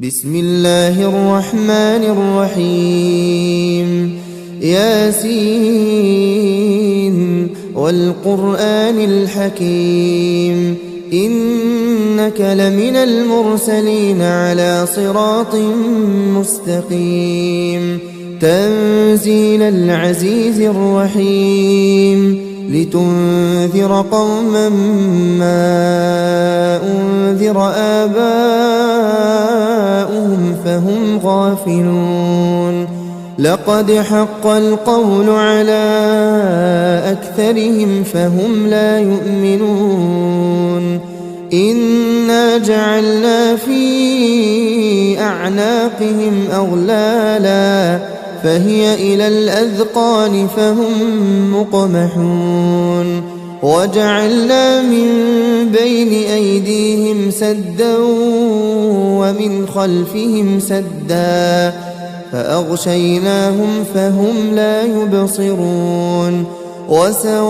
بسم الله الرحمن الرحيم ياسين والقرآن الحكيم إنك لمن المرسلين على صراط مستقيم تنزيل العزيز الرحيم لتنذر قوما ما أنذر آباؤهم فهم غافلون لقد حق القول على أكثرهم فهم لا يؤمنون إنا جعلنا في أعناقهم أغلالا فهي إلى الأذقان فهم مقمحون وجعلنا من بين أيديهم سدا ومن خلفهم سدا فأغشيناهم فهم لا يبصرون وسواء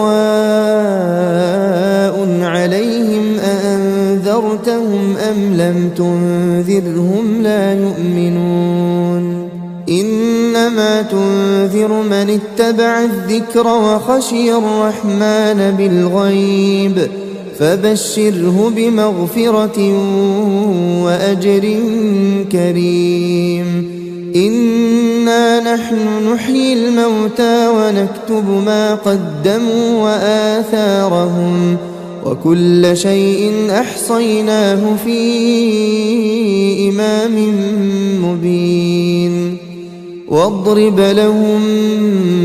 عليهم أأنذرتهم أم لم تنذرهم لا يؤمنون إنما تنذر من اتبع الذكر وخشي الرحمن بالغيب فبشره بمغفرة وأجر كريم إنا نحن نحيي الموتى ونكتب ما قدموا وآثارهم وكل شيء أحصيناه في إمام مبين واضرب لهم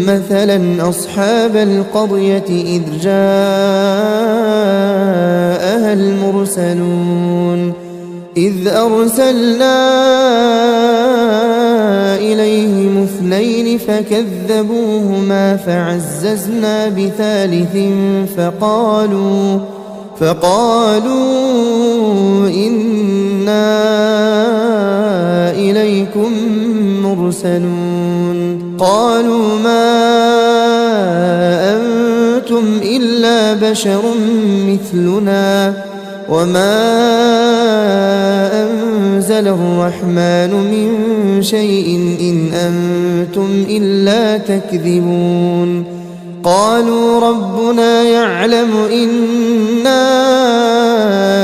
مثلا أصحاب القرية إذ جاءها المرسلون إذ أرسلنا إليهم اثنين فكذبوهما فعززنا بثالث فقالوا إنا إليكم مرسلون قالوا ما أنتم إلا بشر مثلنا وما أنزل الرحمن من شيء إن أنتم إلا تكذبون قالوا ربنا يعلم إنا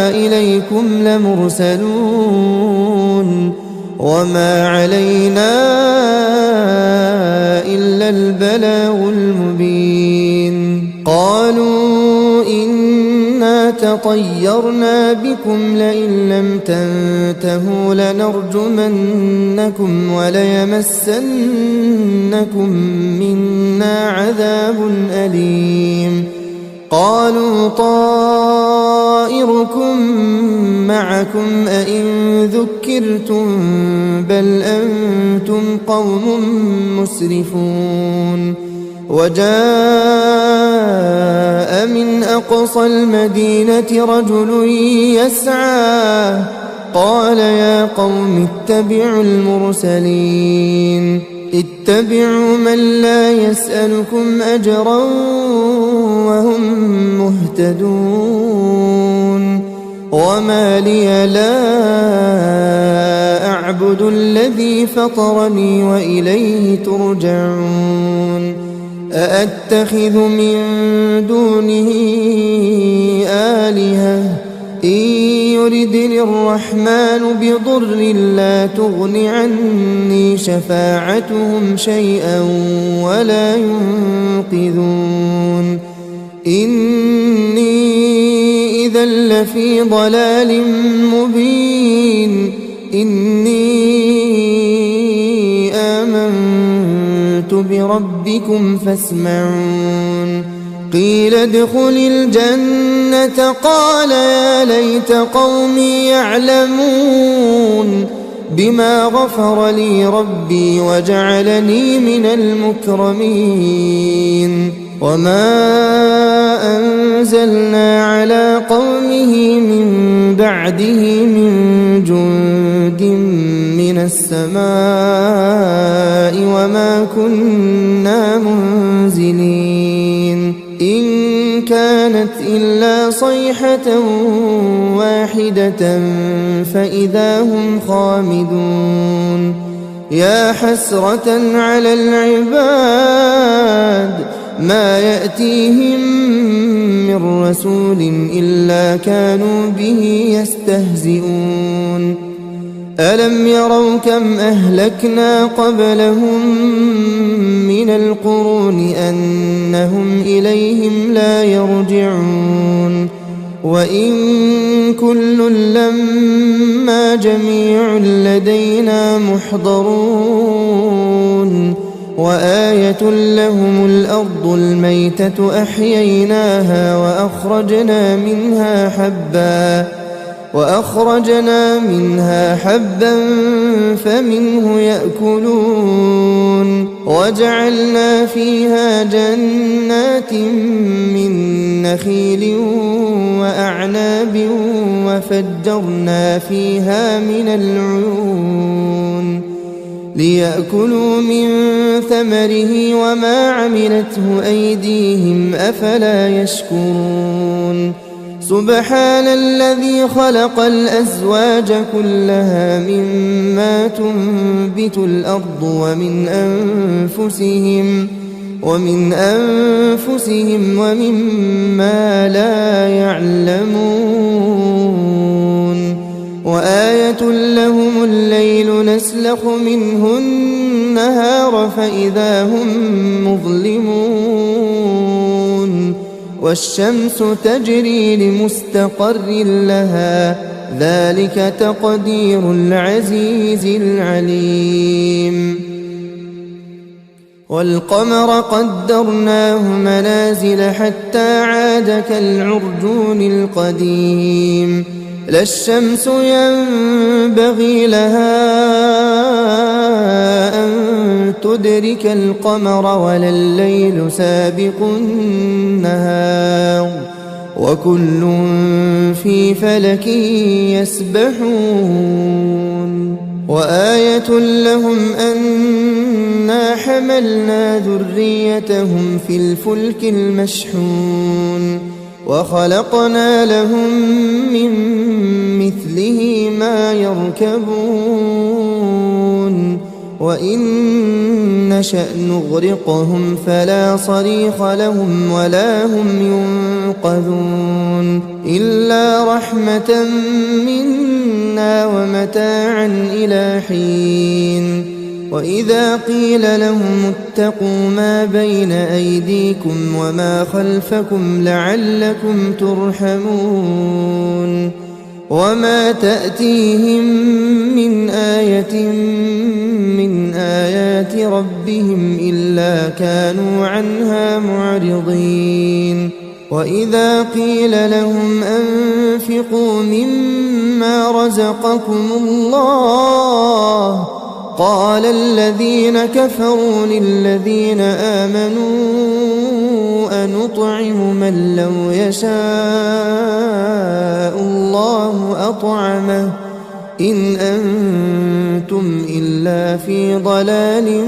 إليكم لمرسلون وما علينا إلا البلاغ المبين قالوا إنا تطيرنا بكم لئن لم تنتهوا لنرجمنكم وليمسنكم منا عذاب أليم قالوا طائركم معكم أئن ذكرتم بل أنتم قوم مسرفون وجاء من أقصى المدينة رجل يسعى قال يا قوم اتبعوا المرسلين اتبعوا من لا يسألكم أجرا وهم مهتدون وما لي لا أعبد الذي فطرني وإليه ترجعون أأتخذ من دونه آلهة إن يردني الرحمن بضر لا تغن عني شفاعتهم شيئا ولا ينقذون إني إذا لفي ضلال مبين إني آمنت بربكم فاسمعون قيل ادخل الجنة قال يا ليت قومي يعلمون بما غفر لي ربي وجعلني من المكرمين وما أنزلنا على قومه من بعده من جند من السماء وما كنا منزلين إن كانت إلا صيحة واحدة فإذا هم خامدون يا حسرة على العباد ما يأتيهم من رسول إلا كانوا به يستهزئون ألم يروا كم أهلكنا قبلهم من القرون أنهم إليهم لا يرجعون وإن كل لما جميع لدينا محضرون وآية لهم الأرض الميتة أحييناها وأخرجنا منها حبا فمنه يأكلون وجعلنا فيها جنات من نخيل وأعناب وفجرنا فيها من العيون ليأكلوا من ثمره وما عملته أيديهم أفلا يشكرون سبحان الذي خلق الأزواج كلها مما تنبت الأرض ومن أنفسهم ومما لا يعلمون وآية لهم الليل نسلخ منه النهار فإذا هم مظلمون والشمس تجري لمستقر لها ذلك تقدير العزيز العليم والقمر قدرناه منازل حتى عاد كالعرجون القديم لا الشمس ينبغي لها أن تدرك القمر ولا الليل سابق النهار وكل في فلك يسبحون وآية لهم أنا حملنا ذريتهم في الفلك المشحون وخلقنا لهم من مثله ما يركبون وإن نشأ نغرقهم فلا صريخ لهم ولا هم ينقذون إلا رحمة منا ومتاعا إلى حين وإذا قيل لهم اتقوا ما بين أيديكم وما خلفكم لعلكم ترحمون وما تأتيهم من آية من آيات ربهم إلا كانوا عنها معرضين وإذا قيل لهم أنفقوا مما رزقكم الله قال الذين كفروا للذين آمنوا أنطعم من لو يشاء الله أطعمه إن أنتم إلا في ضلال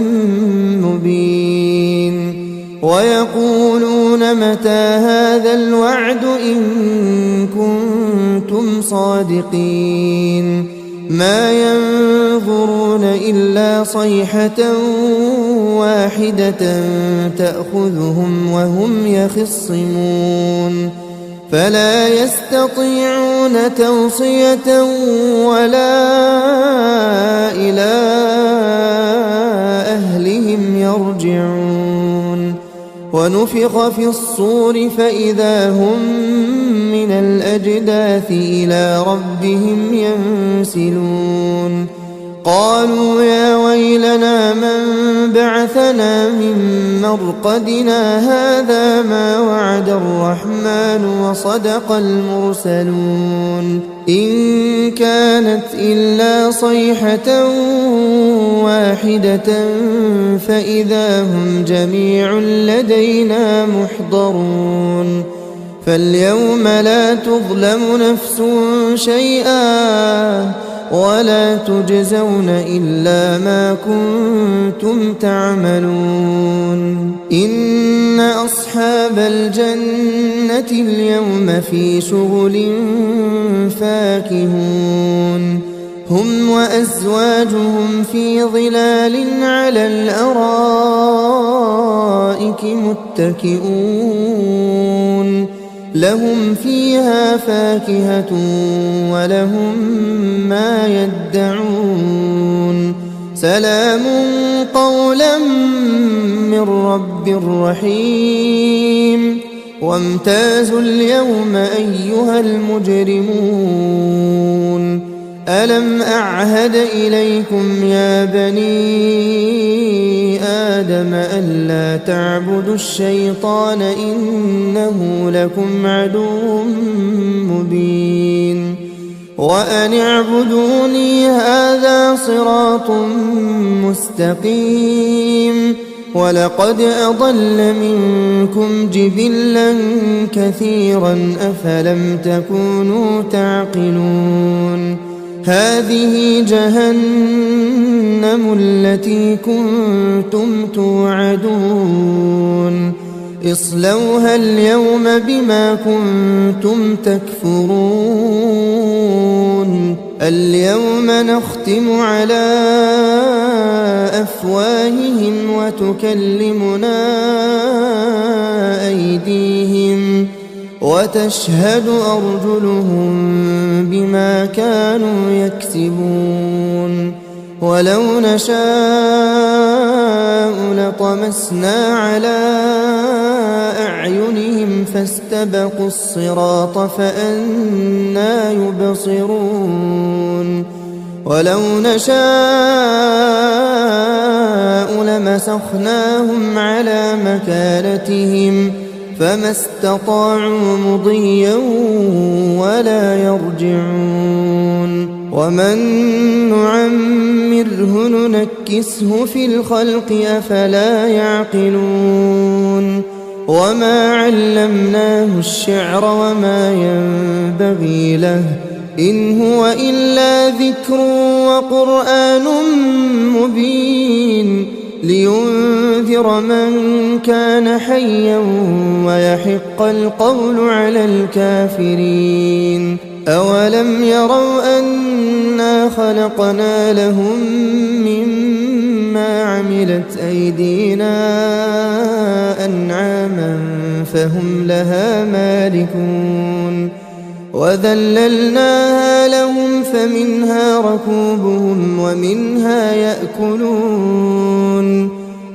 مبين ويقولون متى هذا الوعد إن كنتم صادقين ما ينظرون إلا صيحة واحدة تأخذهم وهم يخصمون فلا يستطيعون توصية ولا إلى أهلهم يرجعون ونفخ في الصور فإذا هم من الأجداث إلى ربهم ينسلون قالوا يا ويلنا من بعثنا من مرقدنا هذا ما وعد الرحمن وصدق المرسلون إن كانت إلا صيحة واحدة فإذا هم جميع لدينا محضرون فاليوم لا تظلم نفس شيئا ولا تجزون إلا ما كنتم تعملون إن أصحاب الجنة اليوم في شغل فاكهون هم وأزواجهم في ظلال على الأرائك متكئون لهم فيها فاكهة ولهم ما يدعون سلام قولا من رب رحيم وامتازوا اليوم أيها المجرمون ألم أعهد إليكم يا بني آدم ألا تعبدوا الشيطان إنه لكم عدو مبين وأن اعبدوني هذا صراط مستقيم ولقد أضل منكم جبلا كثيرا أفلم تكونوا تعقلون هذه جهنم التي كنتم توعدون اصلوها اليوم بما كنتم تكفرون اليوم نختم على أفواههم وتكلمنا أيديهم وتشهد أرجلهم بما كانوا يكسبون ولو نشاء لطمسنا على أعينهم فاستبقوا الصراط فأنى يبصرون ولو نشاء لمسخناهم على مكانتهم فما استطاعوا مضيا ولا يرجعون ومن نعمره ننكسه في الخلق أفلا يعقلون وما علمناه الشعر وما ينبغي له إن هو إلا ذكر وقرآن مبين لينذر من كان حيا ويحق القول على الكافرين أولم يروا أنا خلقنا لهم مما عملت أيدينا أنعاما فهم لها مالكون وذللناها لهم فمنها ركوبهم ومنها يأكلون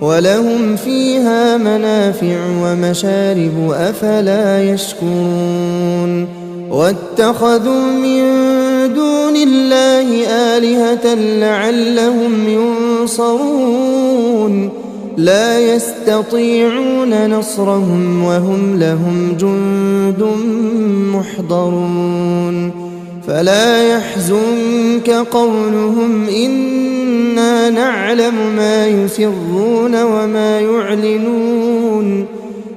ولهم فيها منافع ومشارب أفلا يشكرون واتخذوا من دون الله آلهة لعلهم ينصرون لا يستطيعون نصرهم وهم لهم جند محضرون فلا يحزنك قولهم إنا نعلم ما يسرون وما يعلنون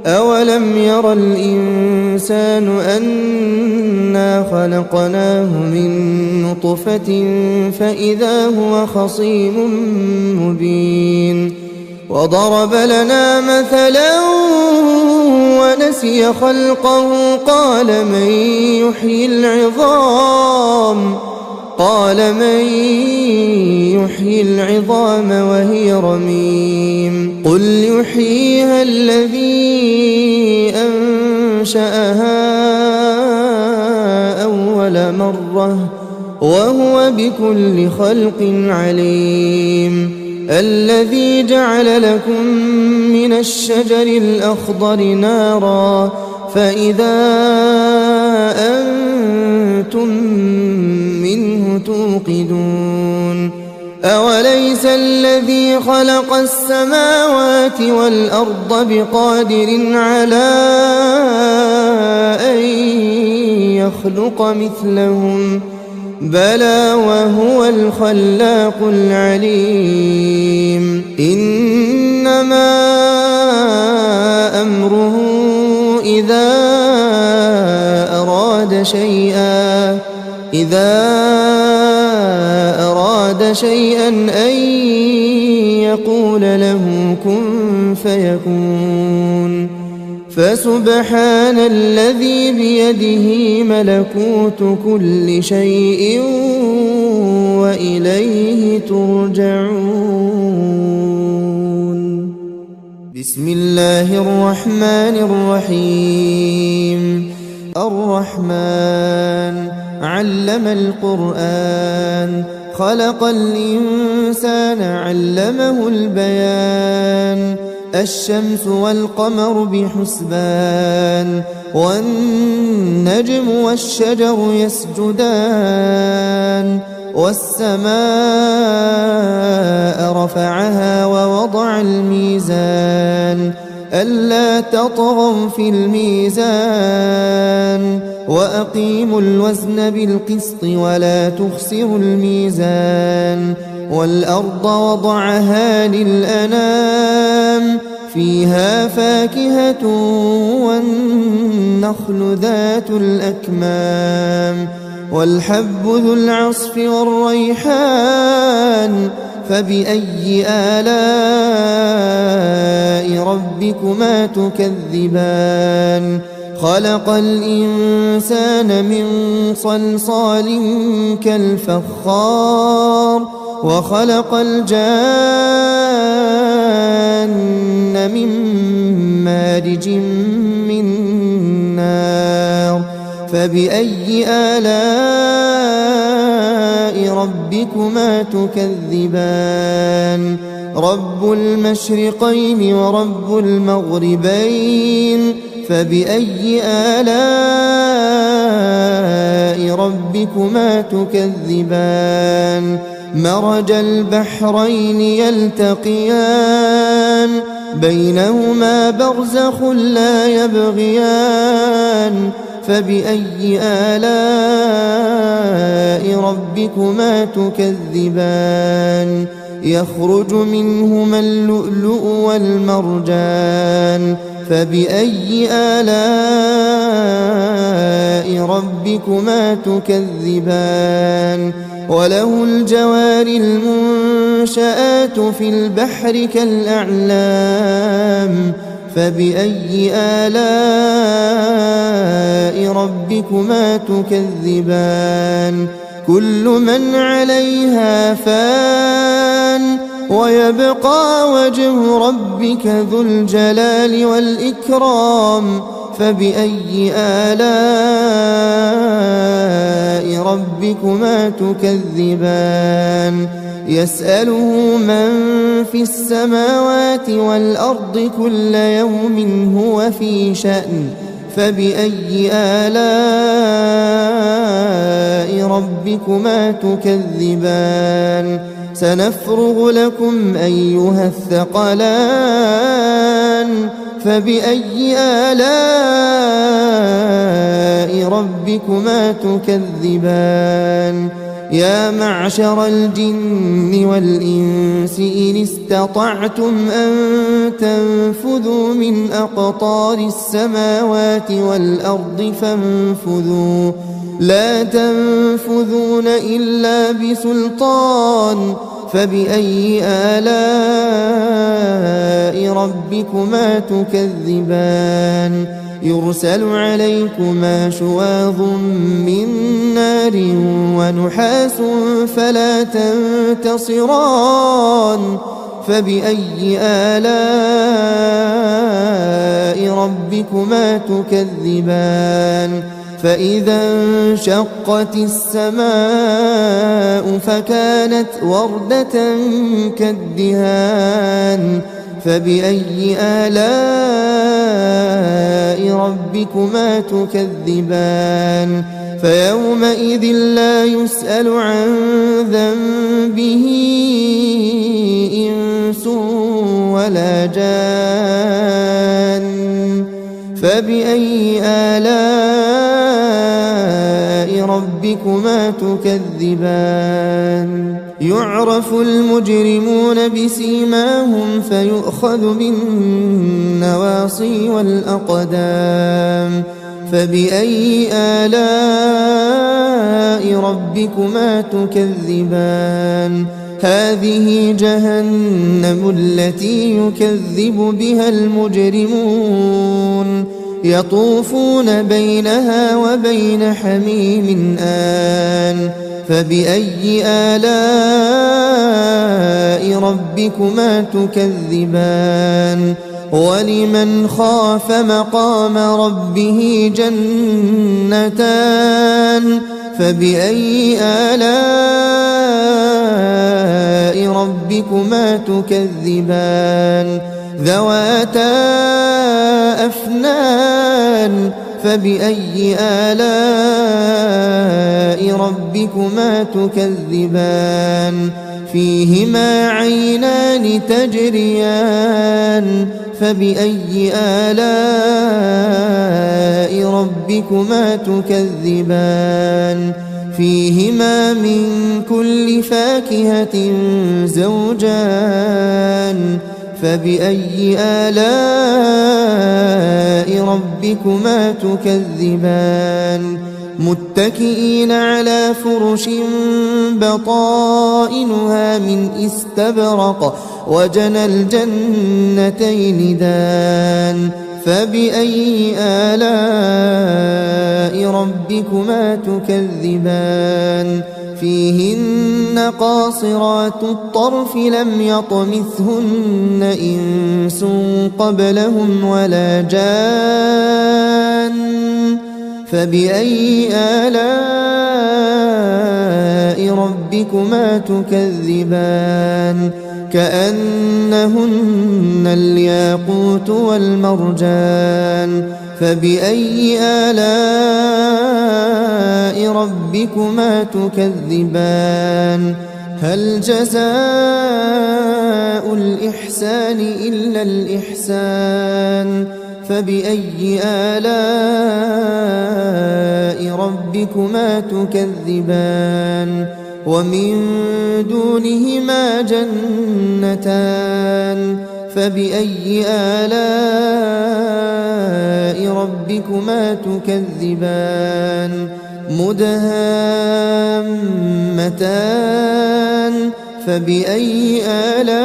أولم ير الإنسان أنا خلقناه من نطفة فإذا هو خصيم مبين وضرب لنا مثلا ونسي خلقه قال من يحيي العظام وهي رميم قل يحييها الذي أنشأها أول مرة وهو بكل خلق عليم الذي جعل لكم من الشجر الأخضر نارا فإذا أنتم منه توقدون أوليس الذي خلق السماوات والأرض بقادر على أن يخلق مثلهم بلى وهو الخلاق العليم إنما أمره إذا أراد شيئا أن يقول له كن فيكون فسبحان الذي بيده ملكوت كل شيء وإليه ترجعون. بسم الله الرحمن الرحيم. الرحمن علم القرآن خلق الإنسان علمه البيان الشمس والقمر بحسبان والنجم والشجر يسجدان والسماء رفعها ووضع الميزان ألا تطغوا في الميزان وأقيموا الوزن بالقسط ولا تخسروا الميزان والأرض وضعها للأنام فيها فاكهة والنخل ذات الأكمام والحب ذو العصف والريحان فبأي آلاء ربكما تكذبان خلق الإنسان من صلصال كالفخار وخلق الجان من مارج من نار فبأي آلاء ربكما تكذبان رب المشرقين ورب المغربين فبأي آلاء ربكما تكذبان مرج البحرين يلتقيان بينهما برزخ لا يبغيان فبأي آلاء ربكما تكذبان يخرج منهما اللؤلؤ والمرجان فبأي آلاء ربكما تكذبان وله الجوار المنشآت في البحر كالأعلام فبأي آلاء ربكما تكذبان كل من عليها فان ويبقى وجه ربك ذو الجلال والإكرام فبأي آلاء ربكما تكذبان يسأله من في السماوات والأرض كل يوم هو في شأن فبأي آلاء ربكما تكذبان سنفرغ لكم أيها الثقلان فبأي آلاء ربكما تكذبان يا معشر الجن والإنس إن استطعتم أن تنفذوا من أقطار السماوات والأرض فانفذوا لا تنفذون إلا بسلطان فبأي آلاء ربكما تكذبان يرسل عليكما شواظ من نار ونحاس فلا تنتصران فبأي آلاء ربكما تكذبان فإذا انشقت السماء فكانت وردة كالدهان فبأي آلاء ربكما تكذبان فيومئذ لا يسأل عن ذنبه إنس ولا جان فبأي آلاء ربكما تكذبان يعرف المجرمون بسيماهم فيؤخذ بالنواصي والأقدام فبأي آلاء ربكما تكذبان هذه جهنم التي يكذب بها المجرمون يطوفون بينها وبين حميم آن فبأي آلاء ربكما تكذبان ولمن خاف مقام ربه جنتان فبأي آلاء ربكما تكذبان ذواتا أفنان فبأي آلاء ربكما تكذبان فيهما عينان تجريان فبأي آلاء ربكما تكذبان فيهما من كل فاكهة زوجان فبأي آلاء ربكما تكذبان متكئين على فرش بطائنها من استبرق وجنى الجنتين دان فبأي آلاء ربكما تكذبان فيهن قاصرات الطرف لم يطمثهن إنس قبلهم ولا جان فبأي آلاء ربكما تكذبان كأنهن الياقوت والمرجان فبأي آلاء ربكما تكذبان هل جزاء الإحسان إلا الإحسان فبأي آلاء ربكما تكذبان ومن دونهما جنتان فبأي آلاء ربكما تكذبان مدهامتان فبأي آلاء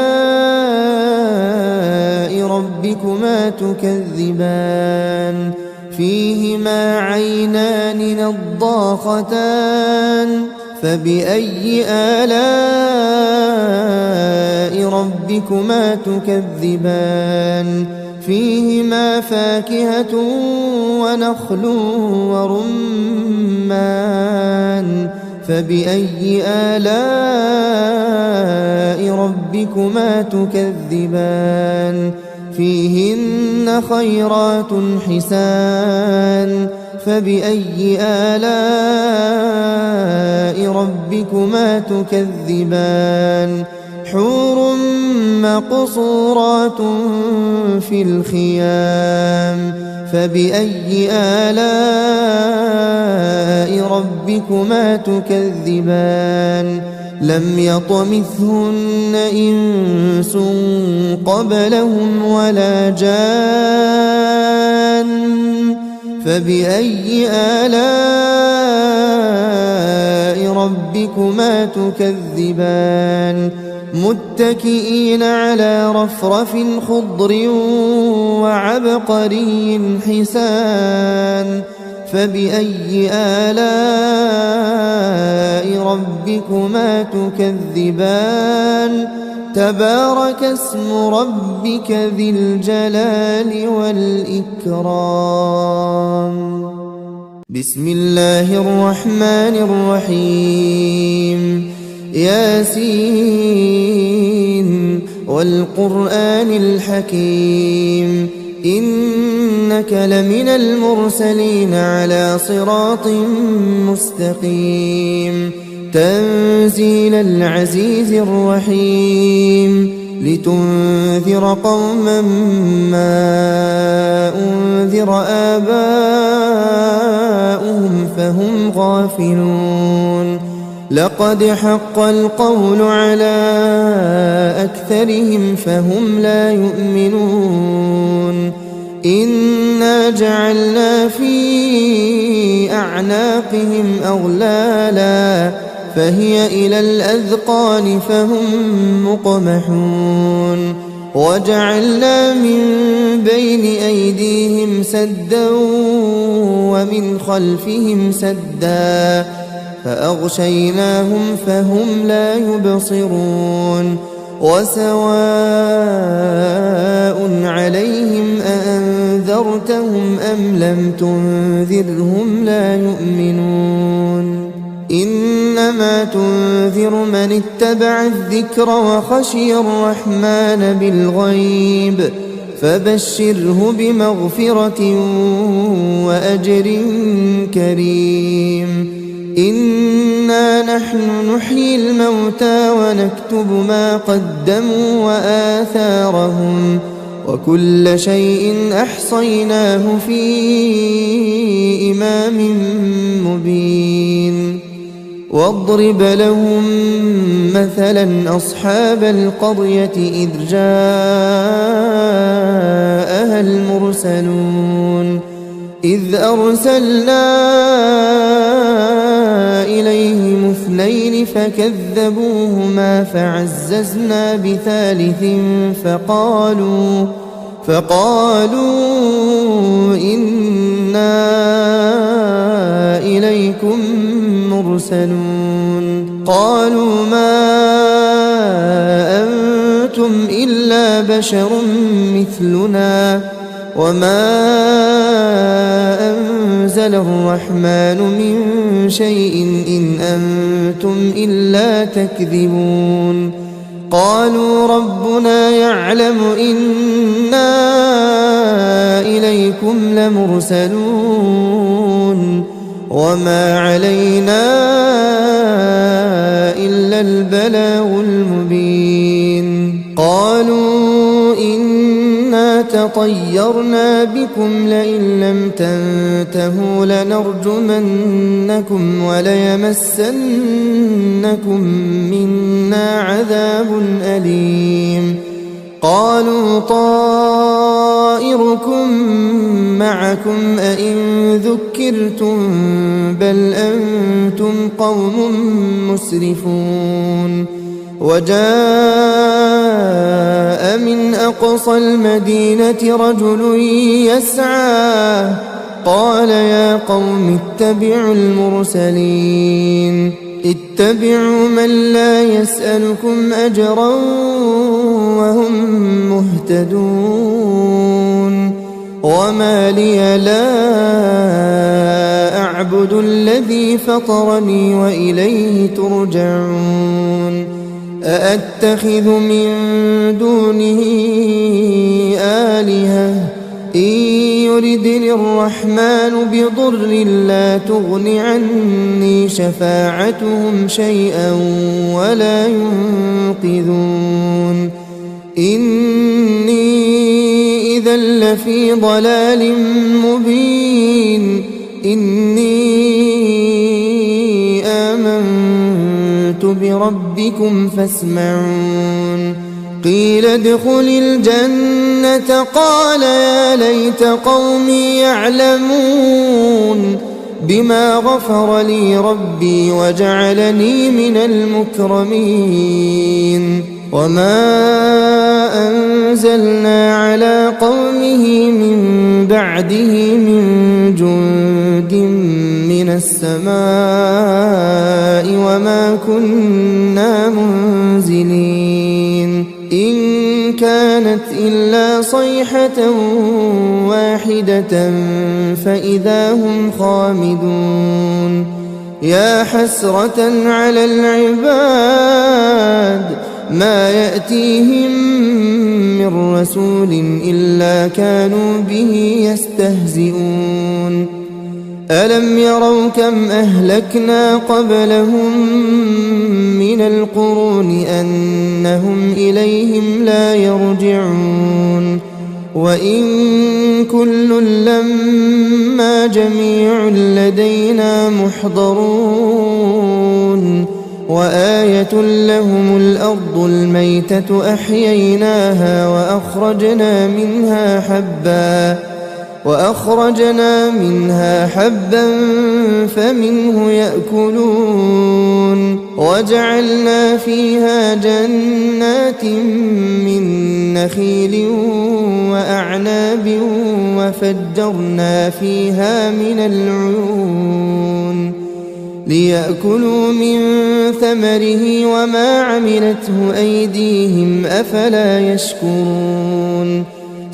ربكما تكذبان فيهما عينان نضاختان فبأي آلاء ربكما تكذبان فيهما فاكهة ونخل ورمان فبأي آلاء ربكما تكذبان فيهن خيرات حسان فبأي آلاء ربكما تكذبان حور مقصورات في الخيام فبأي آلاء ربكما تكذبان لم يطمثهن إنس قبلهم ولا جان فبأي آلاء ربكما تكذبان متكئين على رفرف خضر وعبقري حسان فبأي آلاء ربكما تكذبان تبارك اسم ربك ذي الجلال والإكرام بسم الله الرحمن الرحيم ياسين والقرآن الحكيم إنك لمن المرسلين على صراط مستقيم تنزيل العزيز الرحيم لتنذر قوما ما أنذر آباؤهم فهم غافلون لقد حق القول على أكثرهم فهم لا يؤمنون إنا جعلنا في أعناقهم أغلالا فهي إلى الأذقان فهم مقمحون وجعلنا من بين أيديهم سدا ومن خلفهم سدا فأغشيناهم فهم لا يبصرون وسواء عليهم أأنذرتهم أم لم تنذرهم لا يؤمنون إنما تنذر من اتبع الذكر وخشي الرحمن بالغيب فبشره بمغفرة وأجر كريم إنا نحن نحيي الموتى ونكتب ما قدموا وآثارهم وكل شيء أحصيناه في إمام مبين واضرب لهم مثلا أصحاب القرية إذ جاءها المرسلون إذ أرسلنا إليهم اثنين فكذبوهما فعززنا بثالث فقالوا إنا إليكم مرسلون قالوا ما أنتم إلا بشر مثلنا وما أنزل الرحمن من شيء إن أنتم إلا تكذبون قالوا ربنا يعلم إنا إليكم لمرسلون وما علينا إلا البلاغ المبين قالوا إنا تطيرنا بكم لئن لم تنتهوا لنرجمنكم وليمسنكم منا عذاب أليم قالوا طائركم معكم أئن ذكرتم بل أنتم قوم مسرفون وجاء من أقصى المدينة رجل يسعى قال يا قوم اتبعوا المرسلين اتبعوا من لا يسألكم أجرا وهم مهتدون وما لي لا أعبد الذي فطرني وإليه ترجعون أأتخذ من دونه آلهة إن يردني الرحمن بضر لا تغن عني شفاعتهم شيئا ولا ينقذون إني إذا لفي ضلال مبين إني آمنت بربكم فاسمعون قيل ادخل الجنة قال يا ليت قومي يعلمون بما غفر لي ربي وجعلني من المكرمين وما أنزلنا على قومه من بعده من جند من السماء وما كنا منزلين إن كانت إلا صيحة واحدة فإذا هم خامدون يا حسرة على العباد ما يأتيهم من رسول إلا كانوا به يستهزئون ألم يروا كم أهلكنا قبلهم من القرون أنهم إليهم لا يرجعون وإن كل لما جميع لدينا محضرون وآية لهم الأرض الميتة أحييناها وأخرجنا منها حبا وأخرجنا منها حبا فمنه يأكلون وجعلنا فيها جنات من نخيل وأعناب وفجرنا فيها من العيون ليأكلوا من ثمره وما عملته أيديهم أفلا يشكرون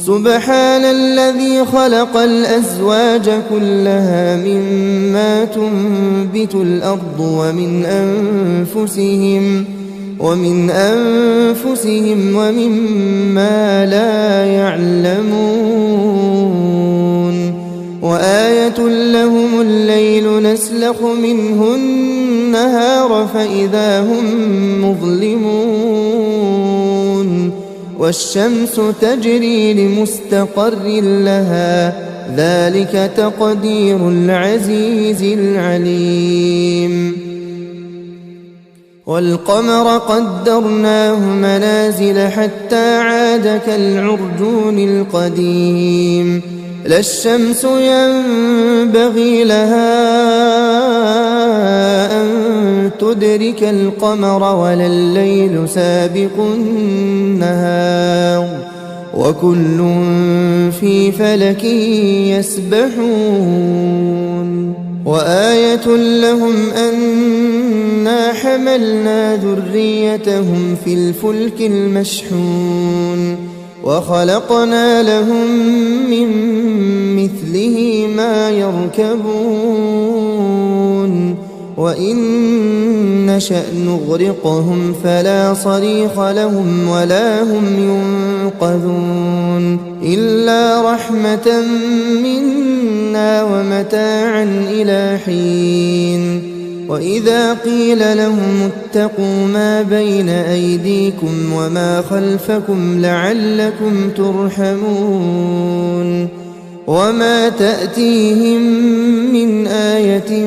سبحان الذي خلق الأزواج كلها مما تنبت الأرض ومن أنفسهم ومما لا يعلمون وآية لهم الليل نسلخ منه النهار فإذا هم مظلمون والشمس تجري لمستقر لها ذلك تقدير العزيز العليم والقمر قدرناه منازل حتى عاد كالعرجون القديم لا الشمس ينبغي لها أن تدرك القمر ولا الليل سابق النهار وكل في فلك يسبحون وآية لهم أنا حملنا ذريتهم في الفلك المشحون وخلقنا لهم من مثله ما يركبون وإن نشأ نغرقهم فلا صريخ لهم ولا هم ينقذون إلا رحمة منا ومتاعا إلى حين وإذا قيل لهم اتقوا ما بين أيديكم وما خلفكم لعلكم ترحمون وما تأتيهم من آية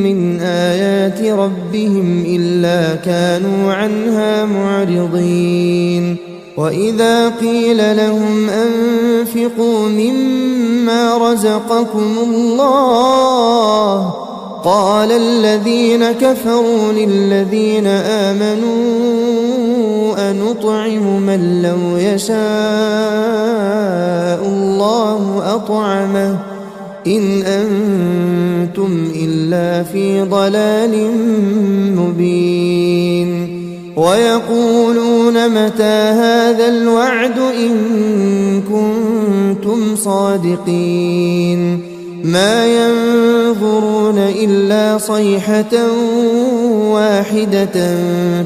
من آيات ربهم إلا كانوا عنها معرضين وإذا قيل لهم أنفقوا مما رزقكم الله قال الذين كفروا للذين آمنوا أنطعم من لو يشاء الله أطعمه إن أنتم إلا في ضلال مبين ويقولون متى هذا الوعد إن كنتم صادقين ما ينظرون إلا صيحة واحدة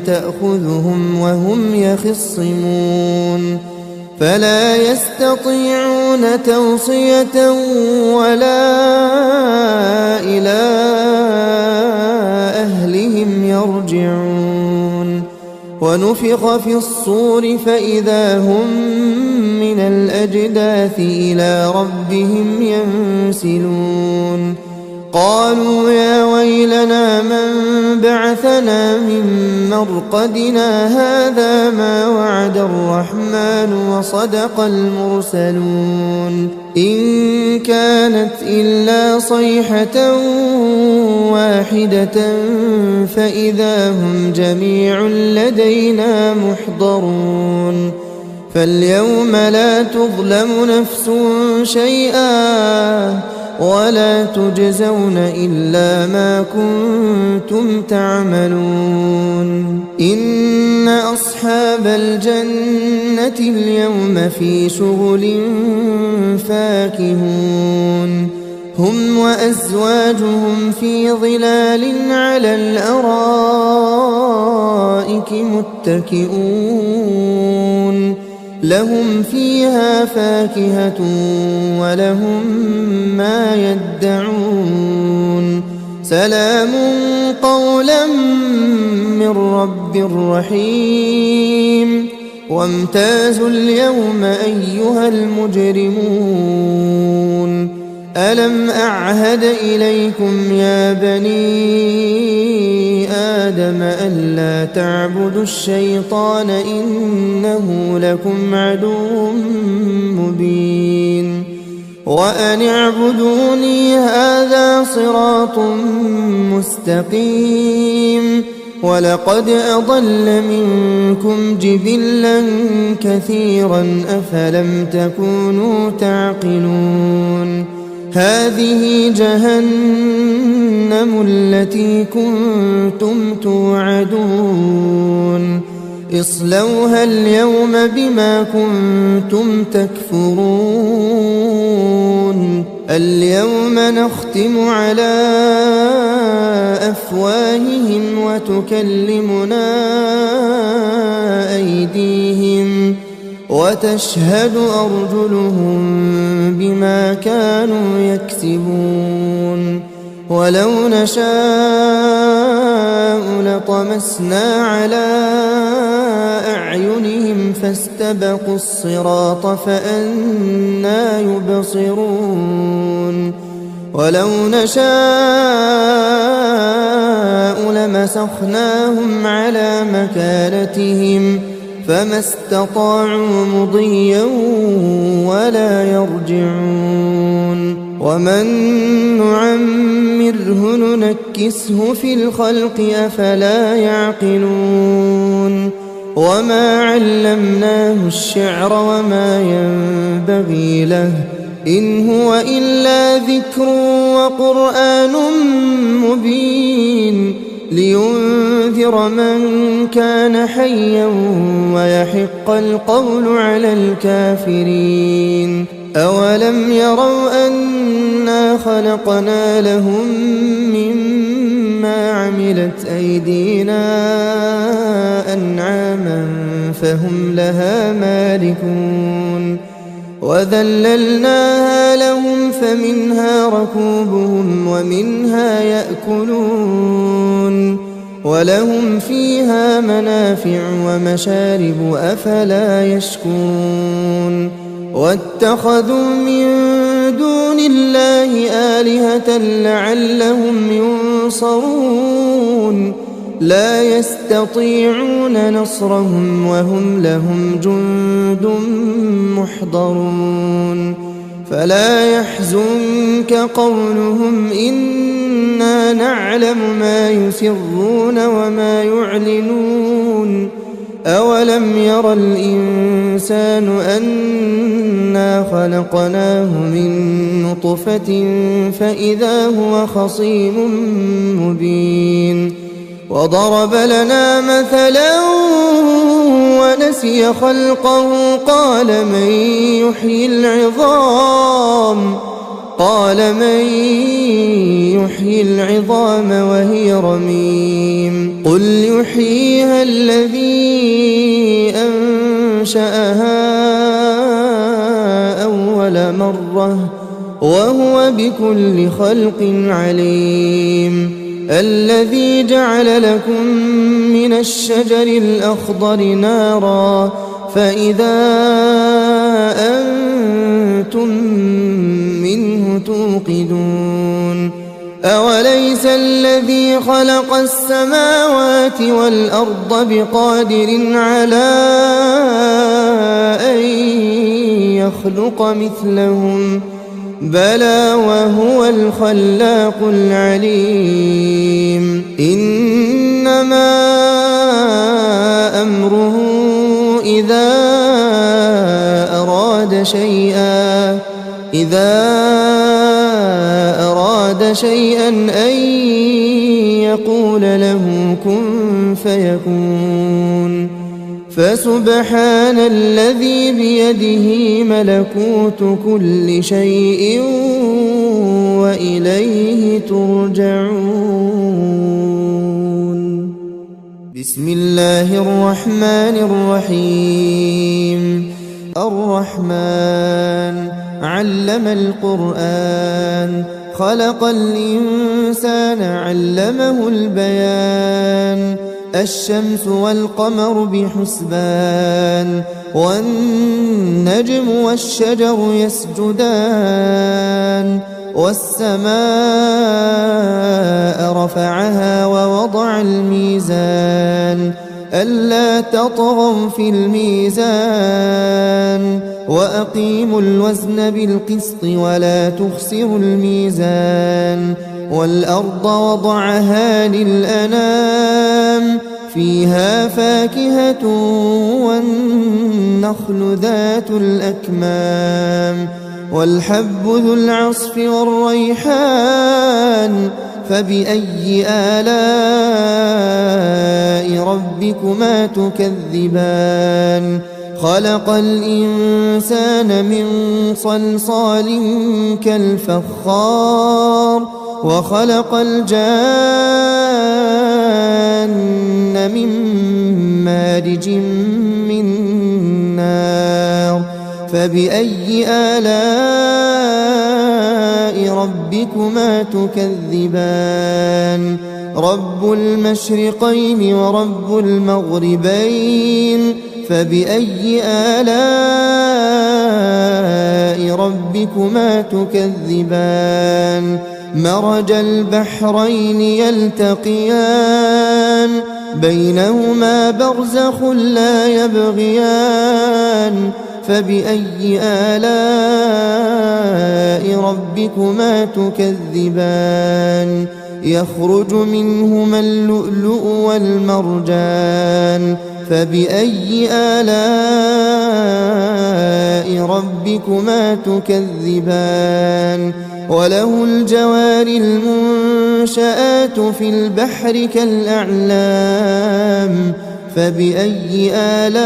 تأخذهم وهم يخصمون فلا يستطيعون توصية ولا إلى أهلهم يرجعون ونفخ في الصور فإذا هم من الأجداث إلى ربهم ينسلون قالوا يا ويلنا من بعثنا من مرقدنا هذا ما وعد الرحمن وصدق المرسلون إن كانت إلا صيحة واحدة فإذا هم جميع لدينا محضرون فاليوم لا تظلم نفس شيئا ولا تجزون إلا ما كنتم تعملون إن أصحاب الجنة اليوم في شغل فاكهون هم وأزواجهم في ظلال على الأرائك متكئون لهم فيها فاكهة ولهم ما يدعون سلام قولا من رب رحيم وامتازوا اليوم أيها المجرمون ألم أعهد إليكم يا بني آدم ألا تعبدوا الشيطان إنه لكم عدو مبين وأن اعبدوني هذا صراط مستقيم ولقد أضل منكم جبلا كثيرا أفلم تكونوا تعقلون هذه جهنم التي كنتم توعدون اصلوها اليوم بما كنتم تكفرون اليوم نختم على أفواههم وتكلمنا أيديهم وتشهد أرجلهم بما كانوا يكسبون ولو نشاء لطمسنا على أعينهم فاستبقوا الصراط فأنى يبصرون ولو نشاء لمسخناهم على مكانتهم فما استطاعوا مضيا ولا يرجعون ومن نعمره ننكسه في الخلق أفلا يعقلون وما علمناه الشعر وما ينبغي له إن هو إلا ذكر وقرآن مبين لينذر من كان حيا ويحق القول على الكافرين أولم يروا أنا خلقنا لهم مما عملت أيدينا أنعاما فهم لها مالكون وذللناها لهم فمنها ركوبهم ومنها يأكلون ولهم فيها منافع ومشارب أفلا يشكون واتخذوا من دون الله آلهة لعلهم ينصرون لا يستطيعون نصرهم وهم لهم جند محضرون فلا يحزنك قولهم إنا نعلم ما يسرون وما يعلنون أولم ير الإنسان أنا خلقناه من نطفة فإذا هو خصيم مبين وضرب لنا مثلا ونسي خلقه قال من يحيي العظام وهي رميم قل يحييها الذي أنشأها أول مرة وهو بكل خلق عليم الذي جعل لكم من الشجر الأخضر نارا فإذا أنتم منه توقدون أوليس الذي خلق السماوات والأرض بقادر على أن يخلق مثلهم بلى وهو الخلاق العليم إنما أمره إذا أراد شيئا أن يقول له كن فيكون فسبحان الذي بيده ملكوت كل شيء وإليه ترجعون بسم الله الرحمن الرحيم الرحمن علم القرآن خلق الإنسان علمه البيان الشمس والقمر بحسبان والنجم والشجر يسجدان والسماء رفعها ووضع الميزان ألا تطغوا في الميزان وأقيموا الوزن بالقسط ولا تخسروا الميزان والأرض وضعها للأنام فيها فاكهة والنخل ذات الأكمام والحب ذو العصف والريحان فبأي آلاء ربكما تكذبان خلق الإنسان من صلصال كالفخار وخلق الجان من مارج من نار فبأي آلاء ربكما تكذبان رب المشرقين ورب المغربين فبأي آلاء ربكما تكذبان مرج البحرين يلتقيان بينهما برزخ لا يبغيان فبأي آلاء ربكما تكذبان يخرج منهما اللؤلؤ والمرجان فبأي آلاء ربكما تكذبان وله الجوار المنشآت في البحر كالأعلام فبأي آلاء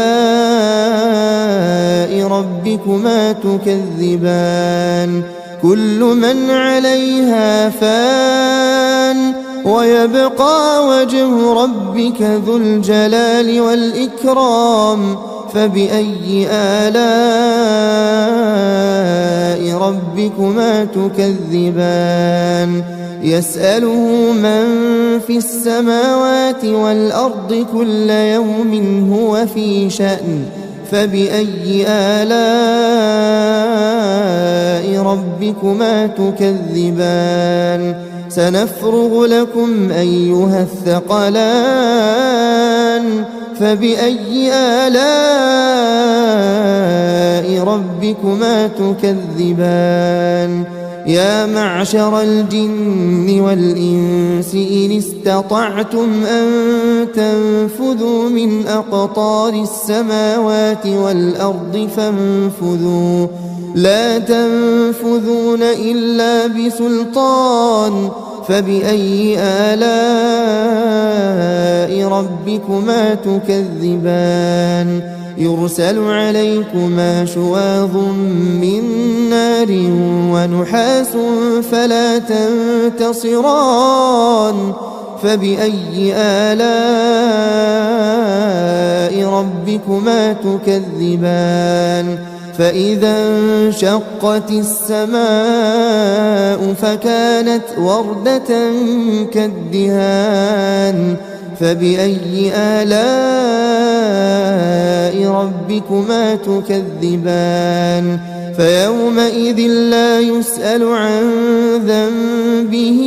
ربكما تكذبان كل من عليها فان ويبقى وجه ربك ذو الجلال والإكرام فبأي آلاء ربكما تكذبان يسأله من في السماوات والأرض كل يوم هو في شأن فبأي آلاء ربكما تكذبان سنفرغ لكم أيها الثقلان فبأي آلاء ربكما تكذبان يا معشر الجن والإنس إن استطعتم أن تنفذوا من أقطار السماوات والأرض فانفذوا لا تنفذون إلا بسلطان فبأي آلاء ربكما تكذبان يرسل عليكما شواظ من نار ونحاس فلا تنتصران فبأي آلاء ربكما تكذبان فإذا انشقت السماء فكانت وردة كالدهان فبأي آلاء ربكما تكذبان فيومئذ لا يسأل عن ذنبه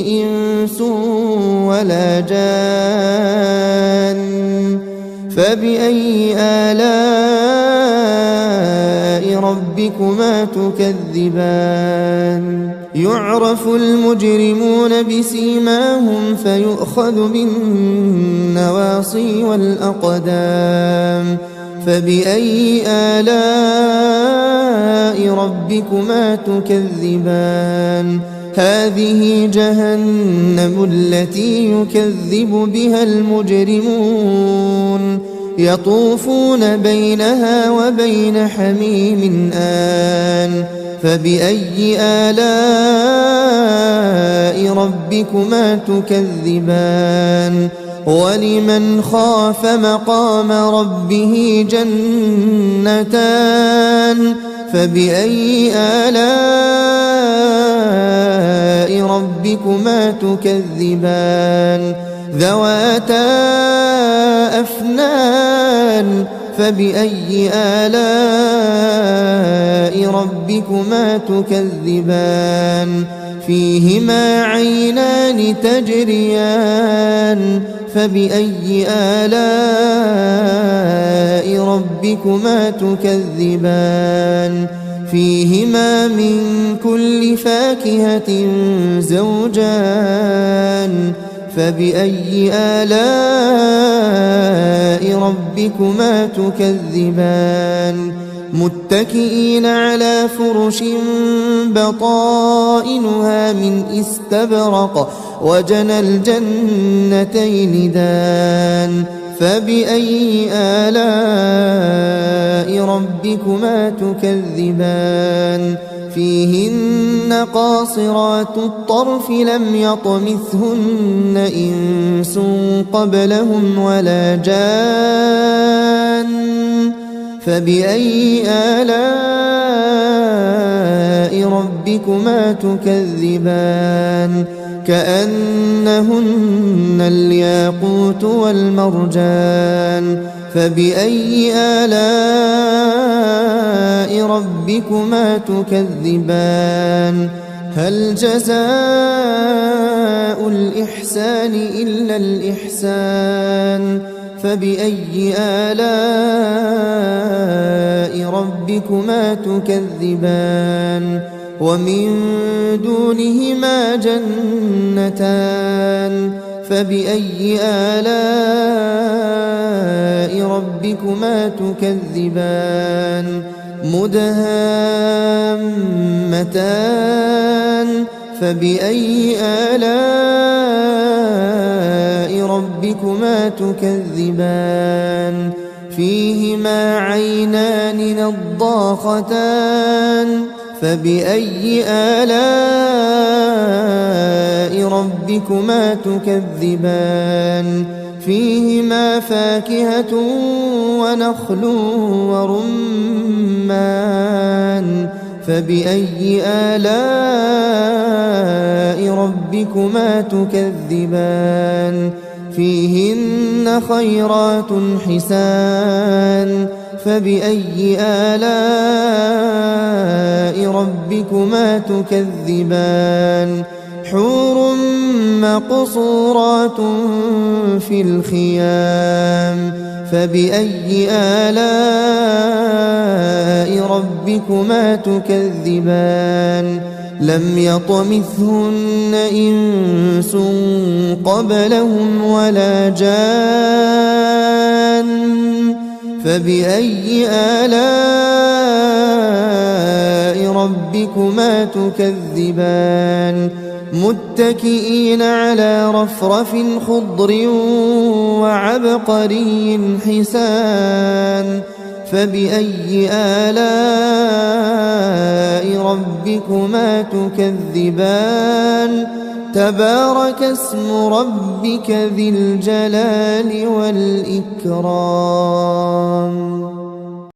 إنس ولا جان فبأي آلاء ربكما تكذبان يعرف المجرمون بسيماهم فيؤخذ بالنواصي والأقدام فبأي آلاء ربكما تكذبان هذه جهنم التي يكذب بها المجرمون يطوفون بينها وبين حميم آن فبأي آلاء ربكما تكذبان ولمن خاف مقام ربه جنتان فبأي آلاء ربكما تكذبان ذواتا أفنان فبأي آلاء ربكما تكذبان فيهما عينان تجريان فبأي آلاء ربكما تكذبان فيهما من كل فاكهة زوجان فبأي آلاء ربكما تكذبان متكئين على فرش بطائنها من استبرق وجنى الجنتين دان فبأي آلاء ربكما تكذبان فيهن قاصرات الطرف لم يطمثهن إنس قبلهم ولا جان فبأي آلاء ربكما تكذبان كأنهن الياقوت والمرجان فبأي آلاء ربكما تكذبان هل جزاء الإحسان إلا الإحسان فبأي آلاء ربكما تكذبان ومن دونهما جنتان فبأي آلاء ربكما تكذبان مدهامتان فبأي آلاء ربكما تكذبان فيهما عينان نضاختان فبأي آلاء ربكما تكذبان فيهما فاكهة ونخل ورمان فبأي آلاء ربكما تكذبان فيهن خيرات حسان فبأي آلاء ربكما تكذبان حور مقصورات في الخيام فبأي آلاء ربكما تكذبان لم يطمثهن إنس قبلهم ولا جان فبأي آلاء ربكما تكذبان متكئين على رفرف خضر وعبقري حسان فبأي آلاء ربكما تكذبان تبارك اسم ربك ذي الجلال والإكرام